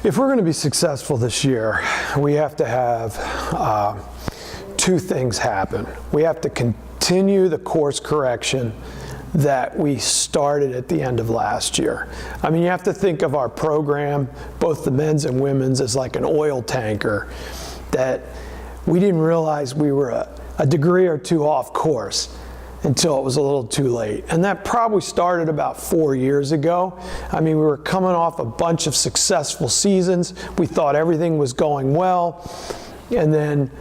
If we're going to be successful this year, we have to have two things happen. We have to continue the course correction that we started at the end of last year. I mean, you have to think of our program, both the men's and women's, as like an oil tanker that we didn't realize we were a degree or two off course until it was a little too late. And that probably started about 4 years ago. I mean, we were coming off a bunch of successful seasons. We thought everything was going well. And then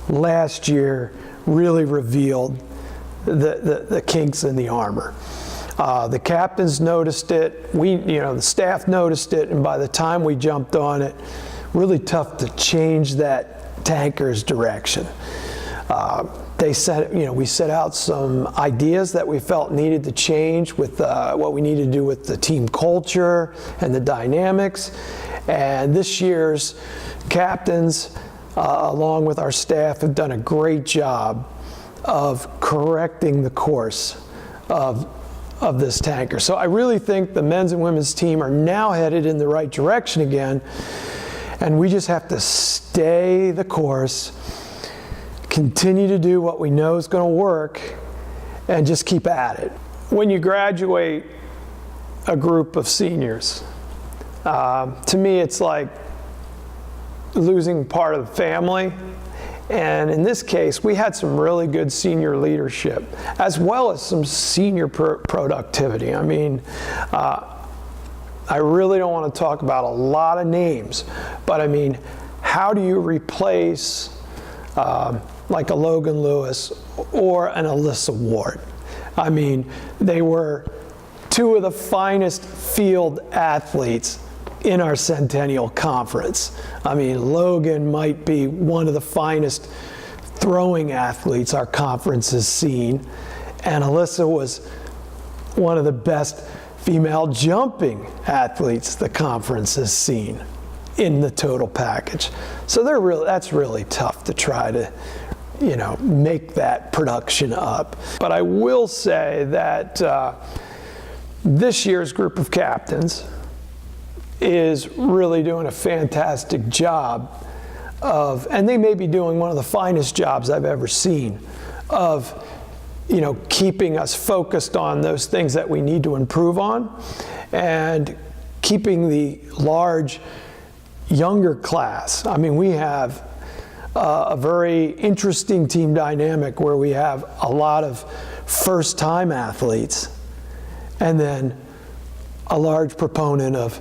last year really revealed the kinks in the armor. The captains noticed it. The staff noticed it. And by the time we jumped on it, really tough to change that tanker's direction. We set out some ideas that we felt needed to change with what we needed to do with the team culture and the dynamics. And this year's captains, along with our staff, have done a great job of correcting the course of this tanker. So I really think the men's and women's team are now headed in the right direction again. And we just have to stay the course, continue to do what we know is going to work, and just keep at it. When you graduate a group of seniors, to me it's like losing part of the family. And in this case, we had some really good senior leadership, as well as some senior productivity. I mean, I really don't want to talk about a lot of names, but I mean, how do you replace like a Logan Lewis or an Alyssa Ward? I mean, they were two of the finest field athletes in our Centennial Conference. I mean, Logan might be one of the finest throwing athletes our conference has seen, and Alyssa was one of the best female jumping athletes the conference has seen in the total package. So that's really tough to try to, make that production up. But I will say that this year's group of captains is really doing a fantastic job and they may be doing one of the finest jobs I've ever seen of, keeping us focused on those things that we need to improve on and keeping the large younger class. I mean, we have a very interesting team dynamic where we have a lot of first-time athletes and then a large proponent of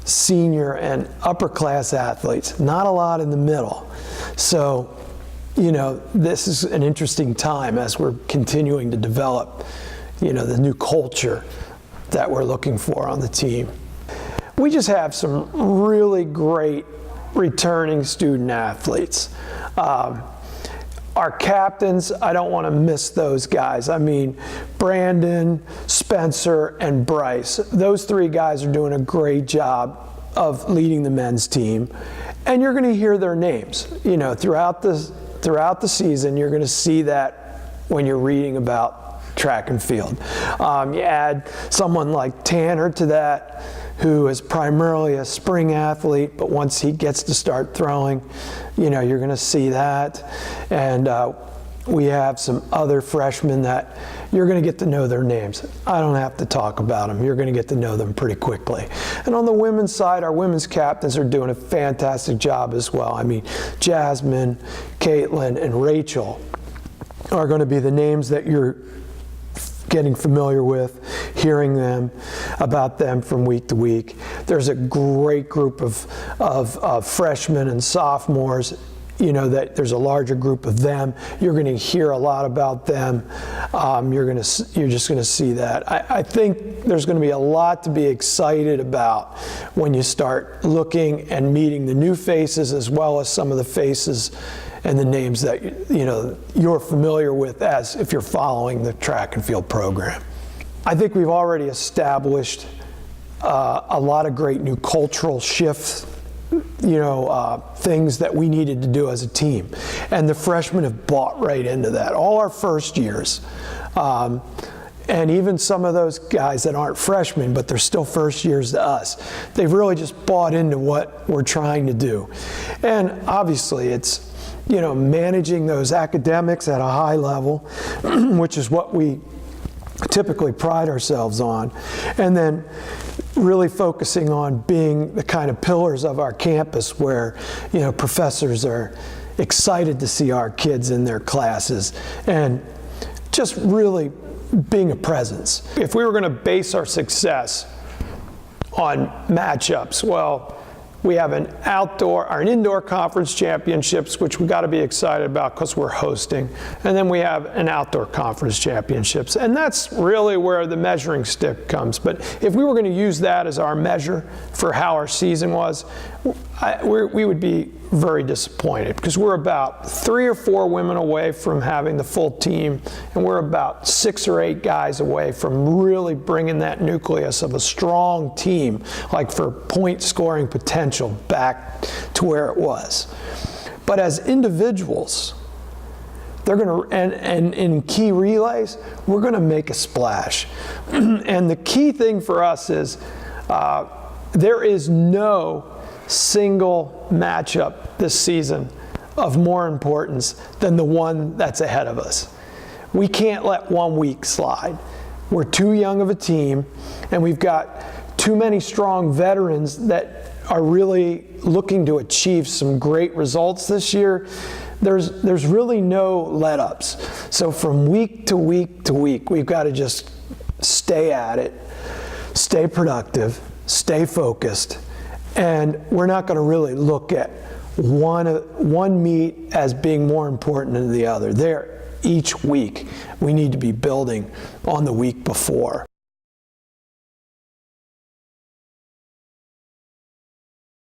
senior and upper class athletes, not a lot in the middle. So, this is an interesting time as we're continuing to develop, the new culture that we're looking for on the team. We just have some really great returning student athletes. Our captains, I don't want to miss those guys. I mean, Brandon, Spencer, and Bryce, those three guys are doing a great job of leading the men's team. And you're going to hear their names, throughout the season. You're going to see that when you're reading about track and field. You add someone like Tanner to that, who is primarily a spring athlete, but once he gets to start throwing, you're going to see that. And we have some other freshmen that you're going to get to know their names. I don't have to talk about them. You're going to get to know them pretty quickly. And on the women's side, our women's captains are doing a fantastic job as well. I mean, Jasmine, Caitlin, and Rachel are going to be the names that you're getting familiar with, hearing about them from week to week. There's a great group of freshmen and sophomores, that there's a larger group of them. You're going to hear a lot about them. You're just going to see that. I think there's going to be a lot to be excited about when you start looking and meeting the new faces as well as some of the faces and the names that you're familiar with as if you're following the track and field program. I think we've already established a lot of great new cultural shifts, things that we needed to do as a team. And the freshmen have bought right into that. All our first years, And even some of those guys that aren't freshmen, but they're still first years to us, they've really just bought into what we're trying to do. And obviously it's, you know, managing those academics at a high level, which is what we typically pride ourselves on, and then really focusing on being the kind of pillars of our campus where, you know, professors are excited to see our kids in their classes, and just really being a presence. If we were going to base our success on matchups, well, we have an indoor conference championships, which we got to be excited about because we're hosting. And then we have an outdoor conference championships. And that's really where the measuring stick comes. But if we were going to use that as our measure for how our season was, we would be very disappointed because we're about 3 or 4 women away from having the full team, and we're about 6 or 8 guys away from really bringing that nucleus of a strong team, like for point scoring potential, back to where it was. But as individuals, they're going to, and in key relays, we're going to make a splash. And the key thing for us is there is no single matchup this season of more importance than the one that's ahead of us. We can't let 1 week slide. We're too young of a team, and we've got too many strong veterans that are really looking to achieve some great results this year. There's really no let-ups. So from week to week to week, we've got to just stay at it, stay productive, stay focused, and we're not going to really look at one meet as being more important than the other. Each week, we need to be building on the week before.